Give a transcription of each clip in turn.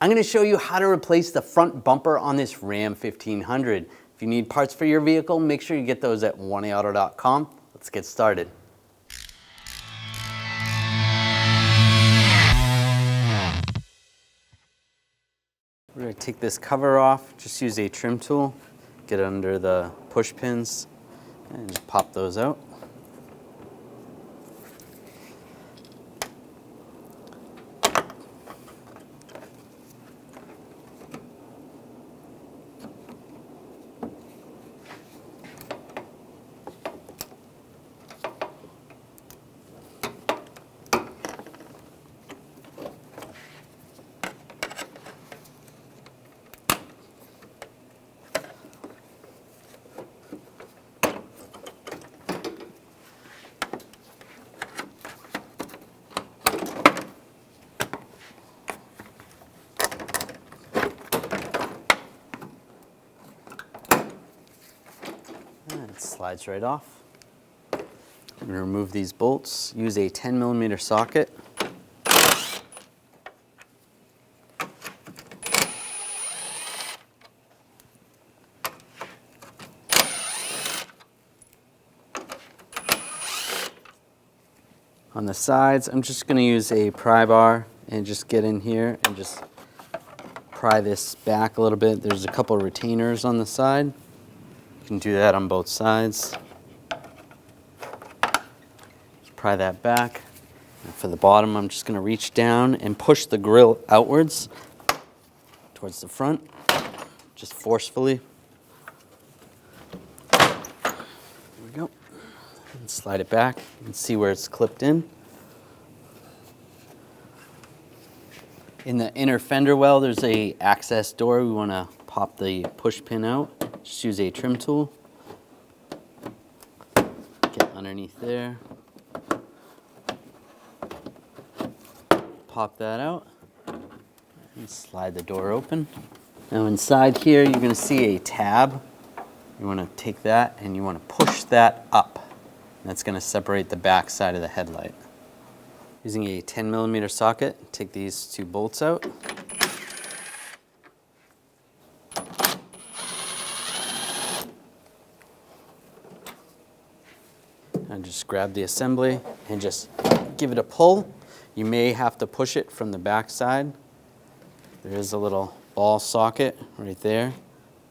I'm going to show you how to replace the front bumper on this Ram 1500. If you need parts for your vehicle, make sure you get those at 1aauto.com. Let's get started. We're going to take this cover off, just use a trim tool, get it under the push pins, and just pop those out. It slides right off. I'm going to remove these bolts, use a 10mm socket. On the sides, I'm just going to use a pry bar and just get in here and just pry this back a little bit. There's a couple of retainers on the side. You can do that on both sides. Just pry that back. And for the bottom, I'm just going to reach down and push the grill outwards towards the front, just forcefully. There we go. And slide it back. You can see where it's clipped in. In the inner fender well, there's a access door. We want to pop the push pin out. Just use a trim tool. Get underneath there. Pop that out. And slide the door open. Now inside here, you're going to see a tab. You want to take that and you want to push that up. That's going to separate the back side of the headlight. Using a 10mm socket, take these two bolts out. And just grab the assembly and just give it a pull. You may have to push it from the back side. There is a little ball socket right there.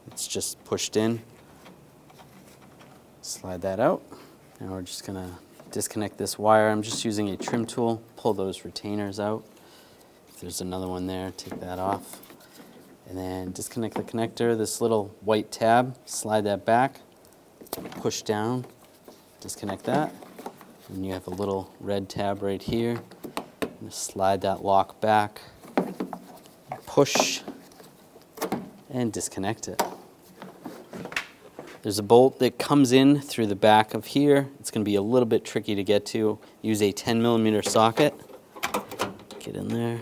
It's just pushed in. Slide that out. Now we're just gonna disconnect this wire. I'm just using a trim tool, pull those retainers out. If there's another one there, take that off. And then disconnect the connector, this little white tab, slide that back, push down, disconnect that. And you have a little red tab right here. Just slide that lock back, push, and disconnect it. There's a bolt that comes in through the back of here. It's going to be a little bit tricky to get to. Use a 10mm socket. Get in there.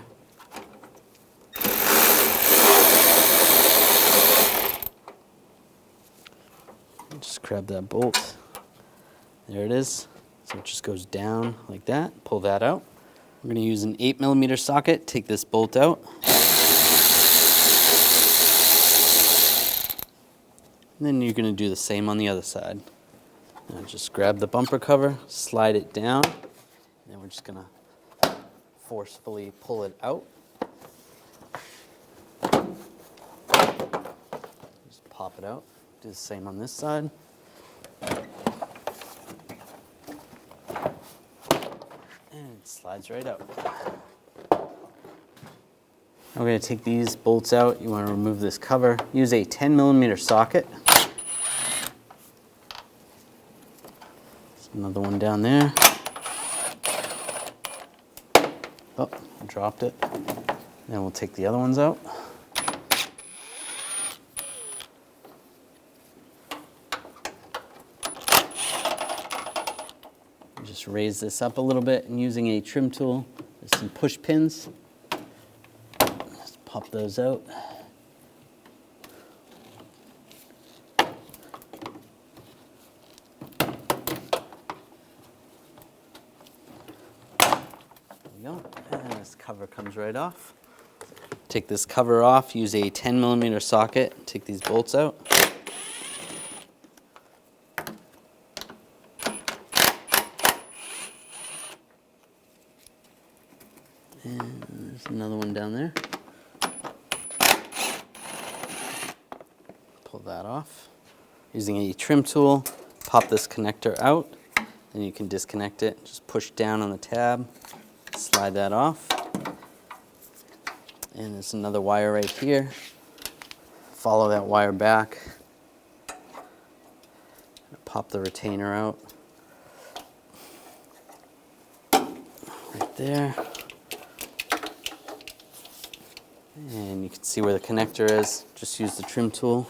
Just grab that bolt. There it is. So it just goes down like that. Pull that out. We're going to use an 8mm socket. Take this bolt out. And then you're going to do the same on the other side. Now just grab the bumper cover, slide it down, and then we're just going to forcefully pull it out. Just pop it out. Do the same on this side. And it slides right out. We're going to take these bolts out. You want to remove this cover. Use a 10mm socket. There's another one down there. Oh, I dropped it. Then we'll take the other ones out. Just raise this up a little bit and using a trim tool, there's some push pins. Just pop those out. There we go. And this cover comes right off. Take this cover off, use a 10mm socket, take these bolts out. And there's another one down there. Pull that off. Using a trim tool, pop this connector out, then you can disconnect it. Just push down on the tab, slide that off. And there's another wire right here. Follow that wire back. Pop the retainer out. Right there. And you can see where the connector is. Just use the trim tool.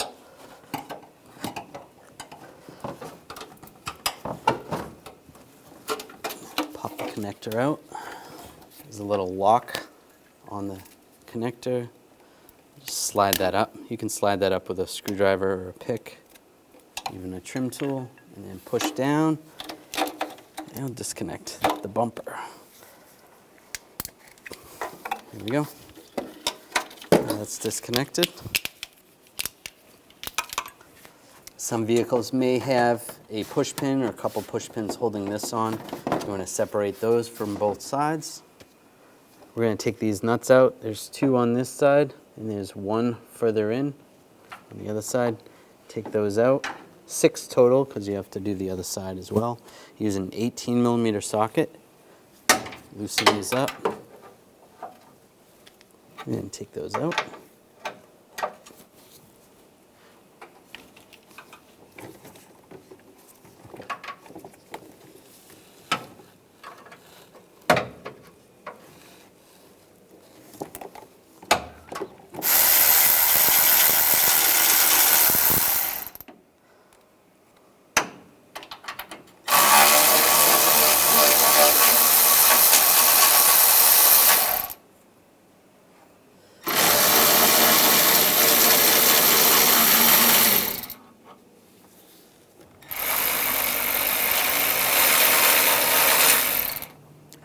Pop the connector out. There's a little lock on the connector. Just slide that up. You can slide that up with a screwdriver or a pick, even a trim tool, and then push down and disconnect the bumper. There we go. Now that's disconnected. Some vehicles may have a push pin or a couple push pins holding this on. You want to separate those from both sides. We're going to take these nuts out. There's two on this side, and there's one further in on the other side. Take those out. 6 total, because you have to do the other side as well. Use an 18mm socket. Loosen these up. And then take those out.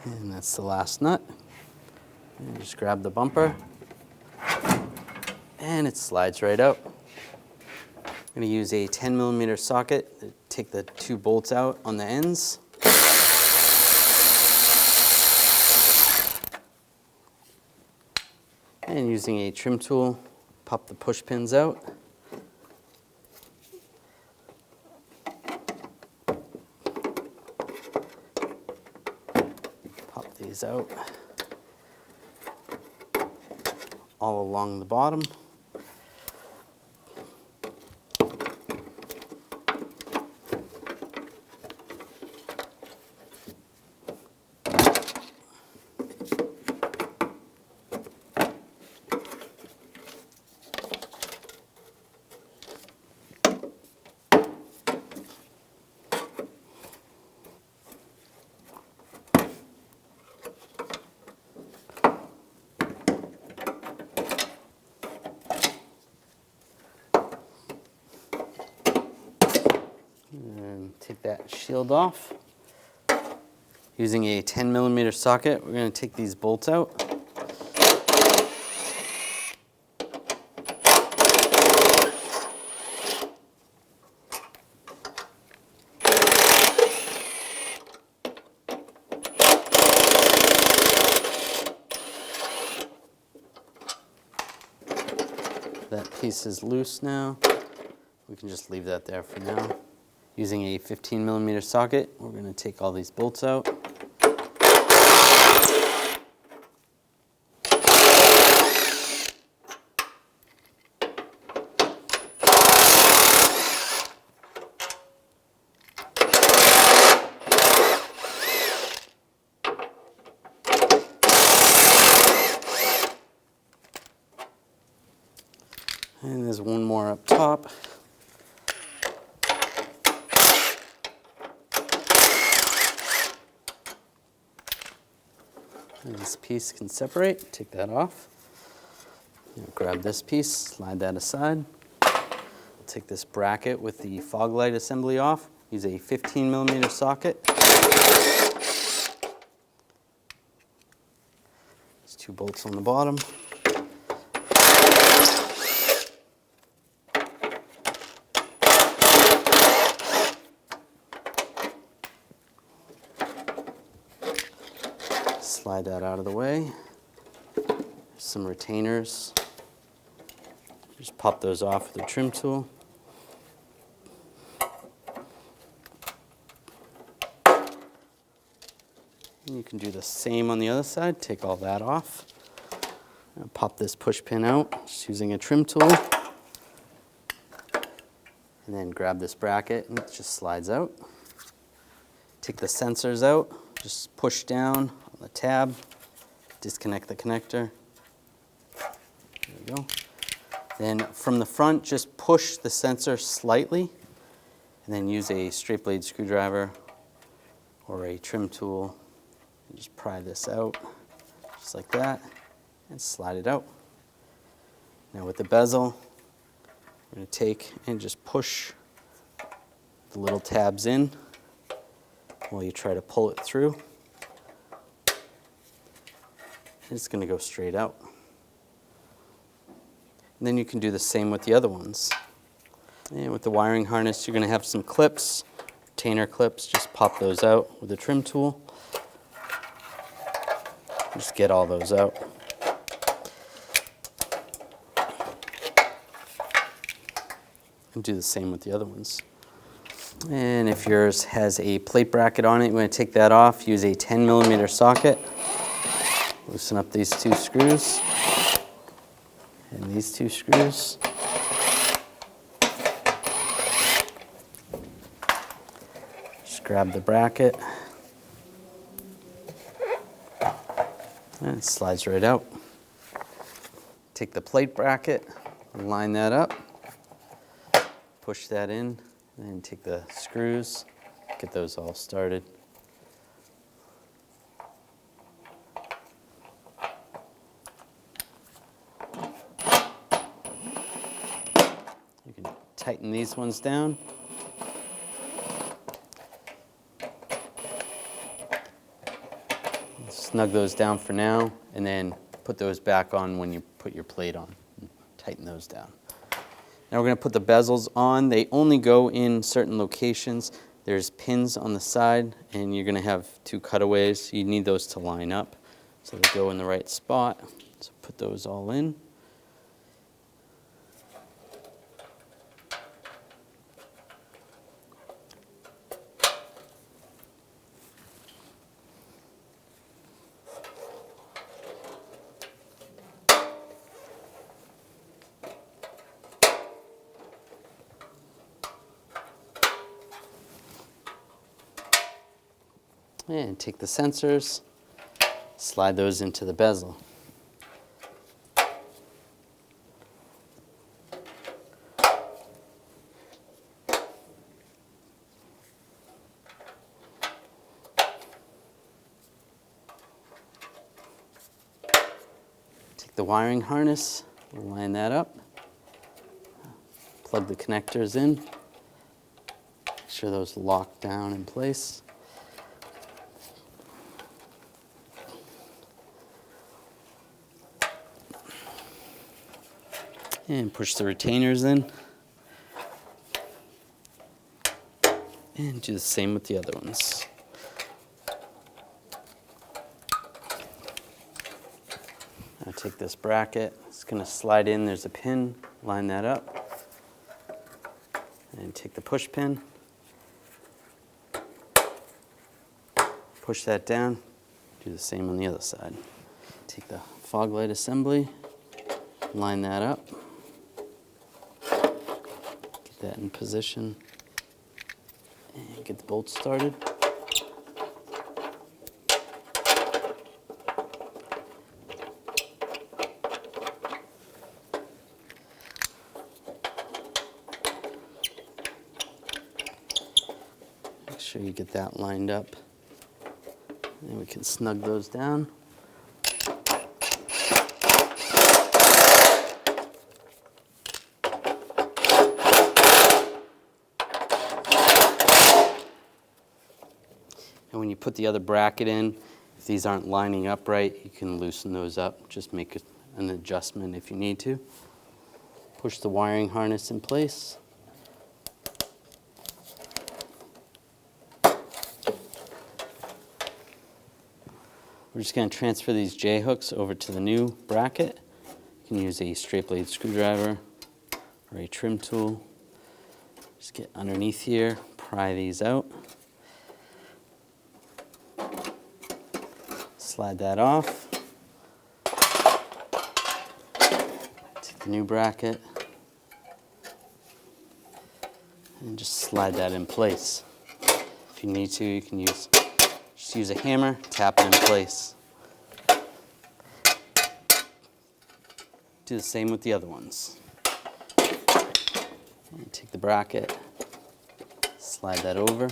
And that's the last nut. And just grab the bumper, and it slides right out. I'm going to use a 10mm socket to take the 2 bolts out on the ends. And using a trim tool, pop the push pins out. Pop these out all along the bottom. And take that shield off. Using a 10mm socket, we're going to take these bolts out. That piece is loose now. We can just leave that there for now. Using a 15mm socket, we're going to take all these bolts out. And there's one more up top. And this piece can separate. Take that off. Grab this piece, slide that aside. Take this bracket with the fog light assembly off. Use a 15mm socket. There's 2 bolts on the bottom. slide that out of the way. Some retainers. Just pop those off with a trim tool. And you can do the same on the other side. Take all that off. And pop this push pin out, just using a trim tool. And then grab this bracket and it just slides out. Take the sensors out, just push down on the tab, disconnect the connector. There we go. Then from the front, just push the sensor slightly and then use a straight blade screwdriver or a trim tool and just pry this out just like that and slide it out. Now with the bezel, we're going to take and just push the little tabs in while you try to pull it through. And it's going to go straight out. And then you can do the same with the other ones. And with the wiring harness, you're going to have some clips, retainer clips. Just pop those out with a trim tool. Just get all those out. And do the same with the other ones. And if yours has a plate bracket on it, you're going to take that off. Use a 10mm socket. Loosen up these two screws. And these two screws. Just grab the bracket. And it slides right out. Take the plate bracket, line that up. Push that in, and take the screws, get those all started. You can tighten these ones down. Snug those down for now, and then put those back on when you put your plate on. Tighten those down. Now we're going to put the bezels on. They only go in certain locations. There's pins on the side, and you're going to have two cutaways. You need those to line up so they go in the right spot. So put those all in. And take the sensors, slide those into the bezel. Take the wiring harness, line that up, plug the connectors in, make sure those lock down in place. And push the retainers in. And do the same with the other ones. Now take this bracket, it's going to slide in, there's a pin, line that up. And take the push pin. Push that down, do the same on the other side. Take the fog light assembly, line that up. That in position and get the bolts started. Make sure you get that lined up. And we can snug those down. And when you put the other bracket in, if these aren't lining up right, you can loosen those up. Just make an adjustment if you need to. Push the wiring harness in place. We're just going to transfer these J hooks over to the new bracket. You can use a straight blade screwdriver or a trim tool. Just get underneath here, pry these out. Slide that off. Take the new bracket and just slide that in place. If you need to, you can just use a hammer, tap it in place. Do the same with the other ones. And take the bracket, slide that over.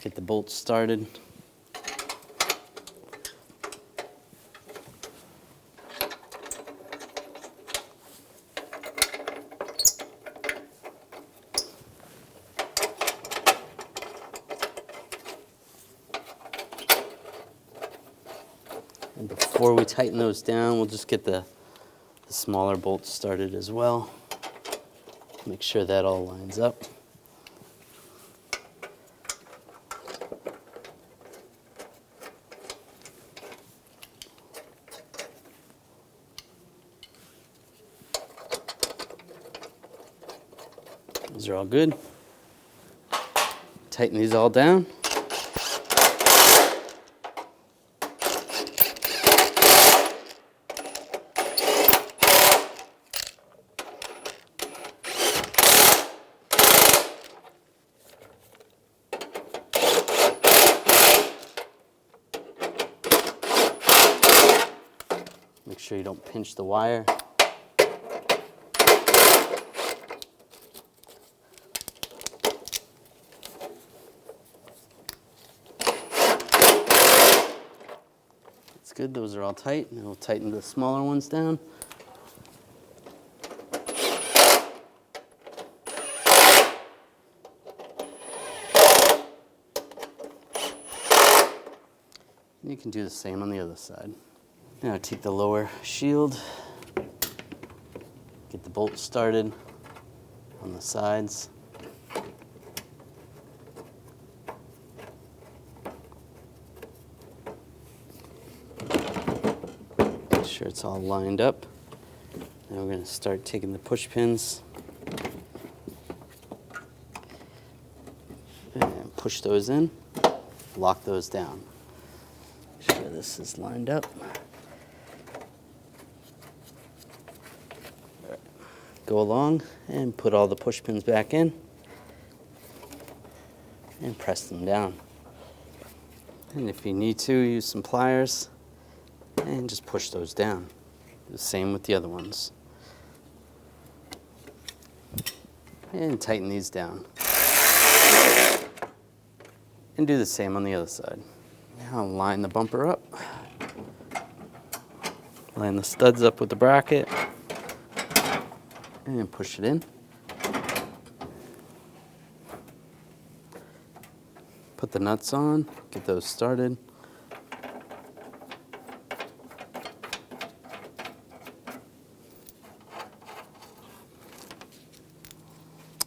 Get the bolts started. And before we tighten those down, we'll just get the smaller bolts started as well. Make sure that all lines up. These are all good. Tighten these all down. Make sure you don't pinch the wire. That's good, those are all tight. Now we'll tighten the smaller ones down. And you can do the same on the other side. Now take the lower shield, get the bolt started on the sides. Make sure it's all lined up. Now we're going to start taking the push pins and push those in, lock those down. Make sure this is lined up. Go along and put all the push pins back in and press them down. And if you need to, use some pliers and just push those down. The same with the other ones. And tighten these down. And do the same on the other side. Now line the bumper up. Line the studs up with the bracket. And push it in. Put the nuts on, get those started.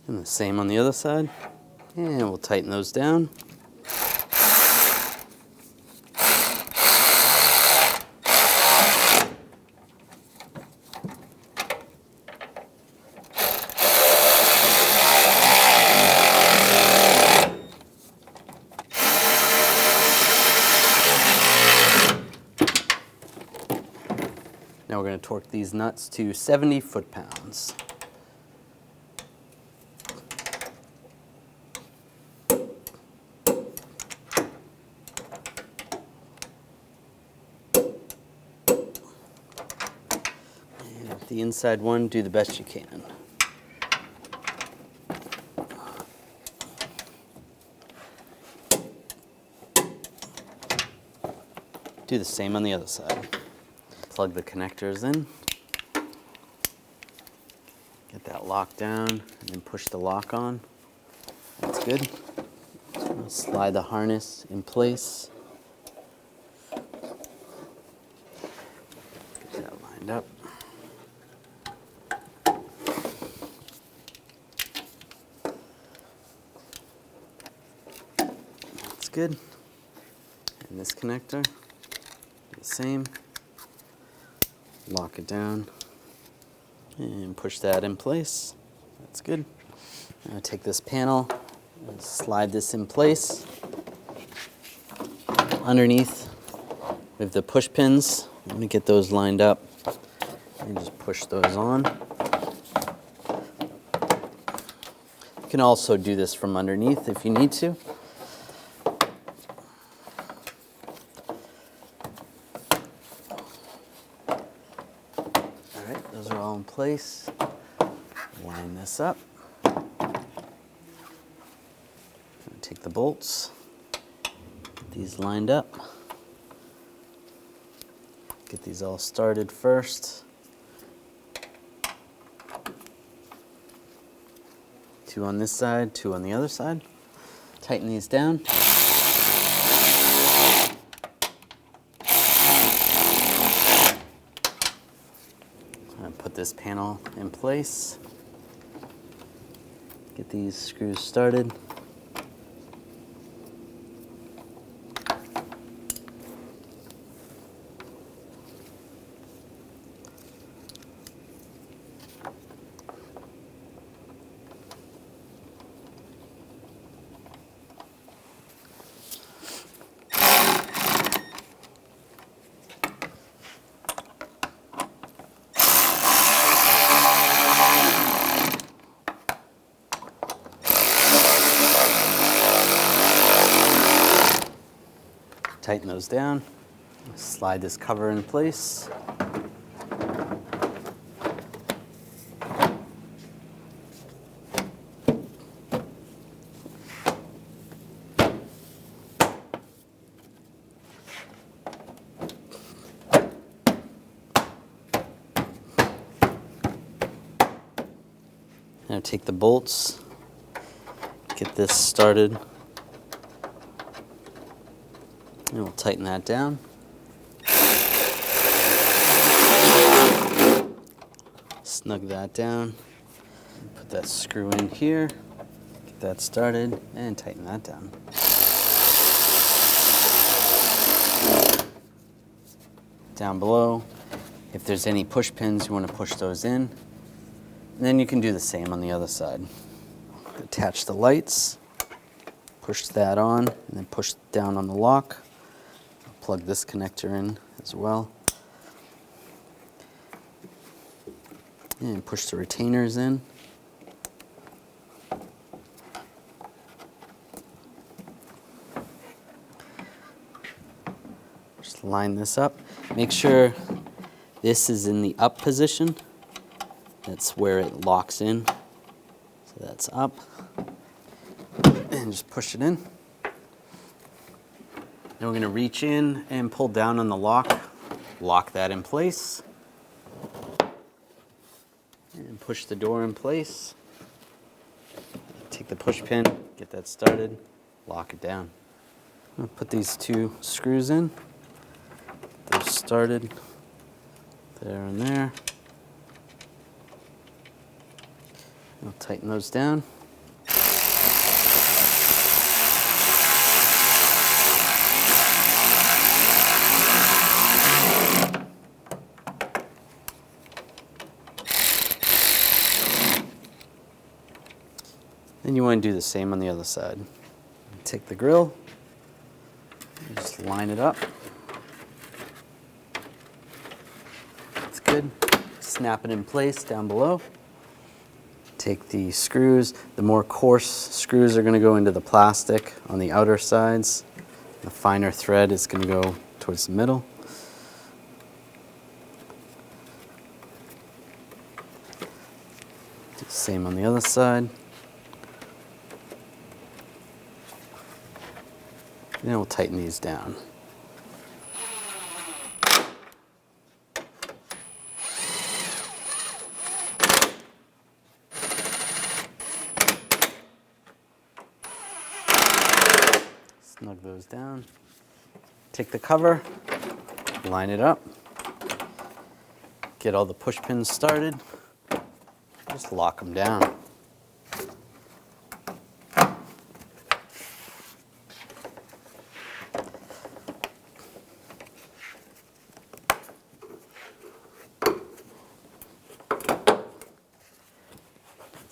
And the same on the other side. And we'll tighten those down. Now we're going to torque these nuts to 70 foot-pounds. And the inside one, do the best you can. Do the same on the other side. Plug the connectors in. Get that lock down and then push the lock on. That's good. Slide the harness in place. Get that lined up. That's good. And this connector, do the same. Lock it down and push that in place. That's good. Now take this panel and slide this in place. Underneath, we have the push pins. Let me get those lined up and just push those on. You can also do this from underneath if you need to. All right, those are all in place. Line this up. Take the bolts, get these lined up. Get these all started first. 2 on this side, 2 on the other side. Tighten these down. And put this panel in place. Get these screws started. Tighten those down. Slide this cover in place. Now take the bolts, get this started. And we'll tighten that down. Snug that down. Put that screw in here. Get that started and tighten that down. Down below, if there's any push pins, you want to push those in. And then you can do the same on the other side. Attach the lights, push that on, and then push down on the lock. Plug this connector in as well. And push the retainers in. Just line this up. Make sure this is in the up position. That's where it locks in. So that's up. And just push it in. Now we're going to reach in and pull down on the lock. Lock that in place. And push the door in place. Take the push pin, get that started, lock it down. I'll put these 2 screws in. Get those started. There and there. I'll tighten those down. Then you want to do the same on the other side. Take the grill, and just line it up. That's good. Snap it in place down below. Take the screws. The more coarse screws are going to go into the plastic on the outer sides. The finer thread is going to go towards the middle. Do the same on the other side. And then we'll tighten these down. Snug those down. Take the cover, line it up, get all the push pins started, just lock them down.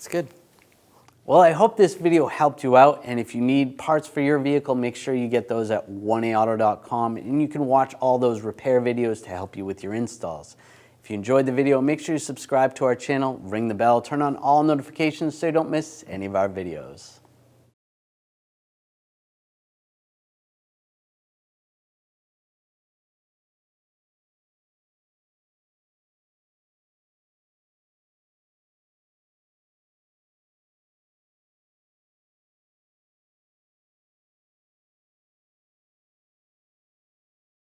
Looks good. Well, I hope this video helped you out, and if you need parts for your vehicle, make sure you get those at 1aauto.com, and you can watch all those repair videos to help you with your installs. If you enjoyed the video, make sure you subscribe to our channel, ring the bell, turn on all notifications so you don't miss any of our videos.